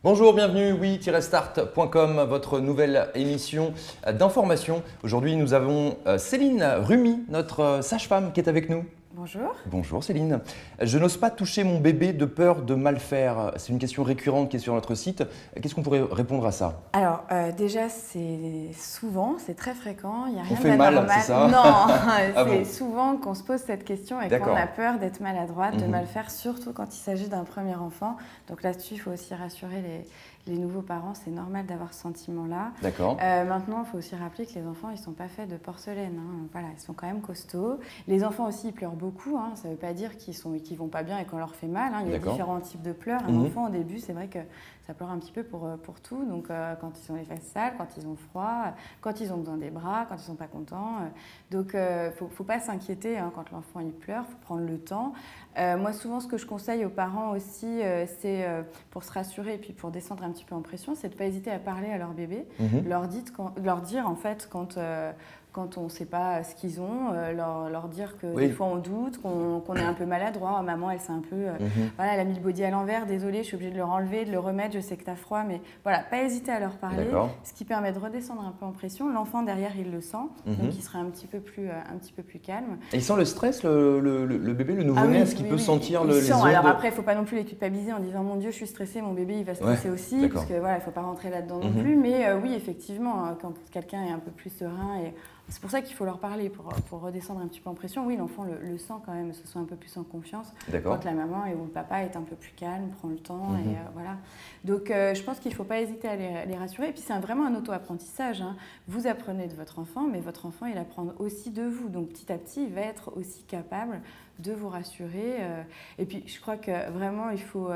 Bonjour, bienvenue, oui-start.com, votre nouvelle émission d'information. Aujourd'hui, nous avons Céline Rumi, notre sage-femme qui est avec nous. Bonjour. Bonjour Céline. Je n'ose pas toucher mon bébé de peur de mal faire. C'est une question récurrente qui est sur notre site. Qu'est-ce qu'on pourrait répondre à ça? Alors déjà c'est très fréquent, il n'y a rien fait mal, d'anormal. c'est ça? Non, Ah c'est bon? souvent qu'on se pose cette question et D'accord. qu'on a peur d'être maladroite, de Mhm. mal faire, surtout quand il s'agit d'un premier enfant. Donc là-dessus, il faut aussi rassurer les nouveaux parents, c'est normal d'avoir ce sentiment-là. D'accord. Maintenant, il faut aussi rappeler que les enfants, ils ne sont pas faits de porcelaine, hein. Voilà, ils sont quand même costauds. Les enfants aussi, ils pleurent beaucoup, hein. Ça ne veut pas dire qu'ils ne vont pas bien et qu'on leur fait mal, hein. Il y a D'accord. différents types de pleurs. Un enfant, au début, c'est vrai que ça pleure un petit peu pour tout. Donc, quand ils ont les fesses sales, quand ils ont froid, quand ils ont besoin des bras, quand ils ne sont pas contents. Donc, il ne faut pas s'inquiéter, hein, quand l'enfant il pleure, il faut prendre le temps. Moi, souvent, ce que je conseille aux parents aussi, c'est pour se rassurer et puis pour descendre un petit peu en pression, c'est de ne pas hésiter à parler à leur bébé, leur dire en fait quand on ne sait pas ce qu'ils ont, leur dire que des fois on doute, qu'on est un peu maladroit. Maman, elle s'est un peu, voilà, elle a mis le body à l'envers, désolée, je suis obligée de le renlever, de le remettre, je sais que tu as froid, mais voilà, pas hésiter à leur parler, ce qui permet de redescendre un peu en pression. L'enfant derrière, il le sent, donc il sera un petit peu plus calme. Et il sent le stress, le bébé, le nouveau-né, est-ce qu'il peut sentir les ondes? Alors après, il ne faut pas non plus les culpabiliser en disant « Mon Dieu, je suis stressée, mon bébé, il va stresser aussi », parce que voilà, il ne faut pas rentrer là-dedans non plus. Mais oui, effectivement, quand quelqu'un est un peu plus serein, et c'est pour ça qu'il faut leur parler, pour redescendre un petit peu en pression. Oui, l'enfant le sent quand même, se sent un peu plus en confiance quand la maman ou le papa est un peu plus calme, prend le temps, et voilà. Donc, je pense qu'il ne faut pas hésiter à les rassurer. Et puis, c'est vraiment un auto-apprentissage, hein. Vous apprenez de votre enfant, mais votre enfant, il apprend aussi de vous. Donc, petit à petit, il va être aussi capable de vous rassurer. Et puis, je crois que vraiment, il faut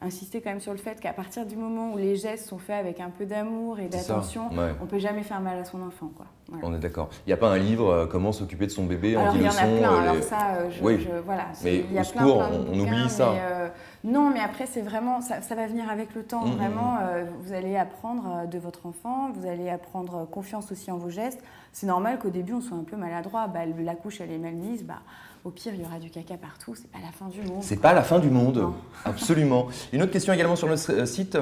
insister quand même sur le fait qu'à partir du moment où les gestes sont faits avec un peu d'amour et d'attention, on ne peut jamais faire mal à son enfant, quoi. Voilà. On est d'accord. Il n'y a pas un livre comment s'occuper de son bébé en 10 leçons. Alors, il y en a plein. Alors ça, voilà. Mais il y a au secours, on oublie ça. Non, mais après, c'est vraiment, ça va venir avec le temps. Vraiment, vous allez apprendre de votre enfant, vous allez apprendre confiance aussi en vos gestes. C'est normal qu'au début, on soit un peu maladroit. La couche, elle est mal mise. Au pire, il y aura du caca partout. C'est pas la fin du monde. C'est pas la fin du monde, non. Absolument. Une autre question également sur notre site.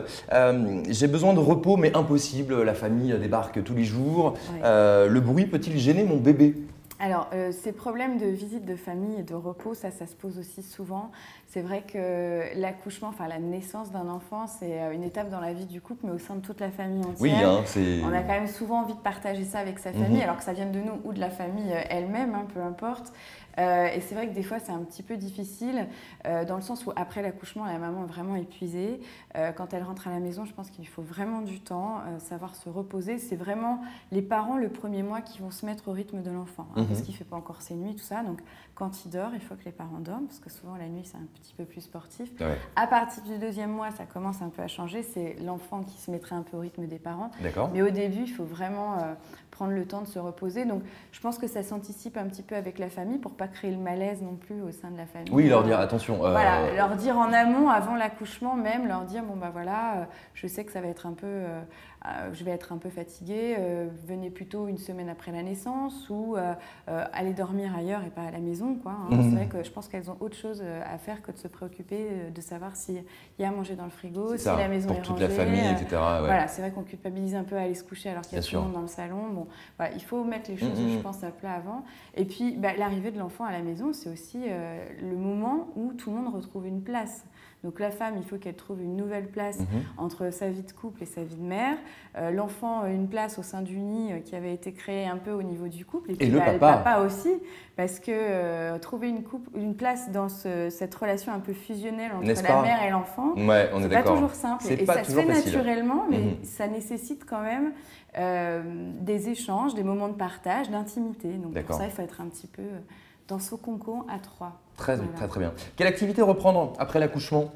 J'ai besoin de repos, mais impossible. La famille débarque tous les jours. Ouais. Le bruit peut-il gêner mon bébé ? Alors, ces problèmes de visite de famille et de repos, ça se pose aussi souvent. C'est vrai que l'accouchement, enfin la naissance d'un enfant, c'est une étape dans la vie du couple, mais au sein de toute la famille entière. Oui, hein, c'est... On a quand même souvent envie de partager ça avec sa famille, alors que ça vienne de nous ou de la famille elle-même, hein, peu importe. Et c'est vrai que des fois, c'est un petit peu difficile, dans le sens où après l'accouchement, la maman est vraiment épuisée. Quand elle rentre à la maison, je pense qu'il faut vraiment du temps, savoir se reposer. C'est vraiment les parents, le premier mois, qui vont se mettre au rythme de l'enfant, hein, parce qu'il ne fait pas encore ses nuits, tout ça. Donc, quand il dort, il faut que les parents dorment, parce que souvent, la nuit, c'est un petit peu plus sportif. Ouais. À partir du deuxième mois, ça commence un peu à changer. C'est l'enfant qui se mettrait un peu au rythme des parents. Mais au début, il faut vraiment prendre le temps de se reposer. Donc, je pense que ça s'anticipe un petit peu avec la famille pour pas créer le malaise non plus au sein de la famille. Oui, leur dire attention. Voilà, leur dire en amont, avant l'accouchement même, leur dire bon bah voilà, je sais que ça va être un peu, je vais être un peu fatiguée. Venez plutôt une semaine après la naissance ou allez dormir ailleurs et pas à la maison, quoi. Hein. C'est vrai que je pense qu'elles ont autre chose à faire que de se préoccuper de savoir s'il y a à manger dans le frigo, si la maison est rangée. Pour toute la famille, etc. Ouais. Voilà, c'est vrai qu'on culpabilise un peu à aller se coucher alors qu'il y a tout le monde dans le salon. Bon, voilà, il faut mettre les choses, je pense, à plat avant. Et puis, l'arrivée de l'enfant à la maison, c'est aussi le moment où tout le monde retrouve une place. Donc la femme, il faut qu'elle trouve une nouvelle place entre sa vie de couple et sa vie de mère. L'enfant, une place au sein du nid qui avait été créée un peu au niveau du couple. Et puis le papa aussi, parce que trouver une place dans cette relation un peu fusionnelle entre la mère et l'enfant, c'est pas toujours simple. Et ça se fait naturellement, mais ça nécessite quand même des échanges, des moments de partage, d'intimité. Donc pour ça, il faut être un petit peu dans ce concon à trois. Très bien. Quelle activité reprendre après l'accouchement ?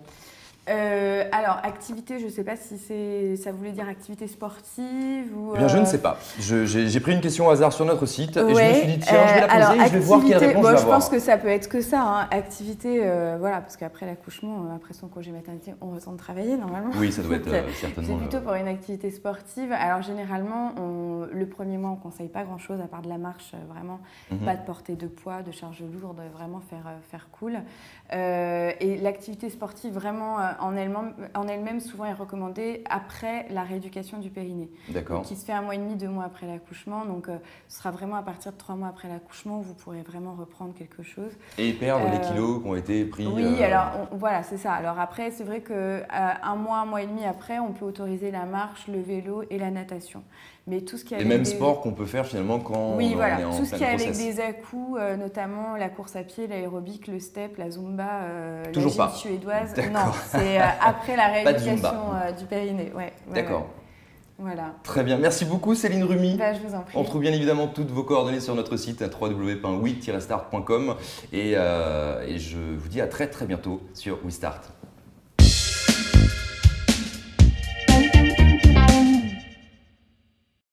Alors, activité, je ne sais pas si ça voulait dire activité sportive ou… Bien, je ne sais pas. J'ai pris une question au hasard sur notre site et je me suis dit, tiens, je vais la poser et je vais voir quelle réponse je vais avoir. Je pense que ça peut être que ça, hein. Activité, voilà, parce qu'après l'accouchement, après son congé maternité, on retourne travailler normalement. Oui, ça doit être certainement… C'est plutôt pour une activité sportive. Alors, généralement, le premier mois, on ne conseille pas grand-chose à part de la marche, vraiment, pas de porter de poids, de charge lourde, vraiment faire cool. Et l'activité sportive, vraiment… en elle-même souvent est recommandée après la rééducation du périnée. D'accord. Qui se fait 1 mois et demi, 2 mois après l'accouchement. Donc ce sera vraiment à partir de 3 mois après l'accouchement où vous pourrez vraiment reprendre quelque chose. Et perdre les kilos qui ont été pris. Oui, alors voilà, c'est ça. Alors après, c'est vrai que 1 mois et demi après, on peut autoriser la marche, le vélo et la natation. Mais tout ce qui est les mêmes sports qu'on peut faire finalement quand on est en pleine grossesse. Tout ce qui est avec des à-coups, notamment la course à pied, l'aérobic, le step, la zumba, la gym suédoise. Non, c'est après la rééducation du périnée. Ouais, d'accord. Voilà. Très bien. Merci beaucoup Céline Rumi. Je vous en prie. On trouve bien évidemment toutes vos coordonnées sur notre site www.we-start.com et je vous dis à très bientôt sur WeStart.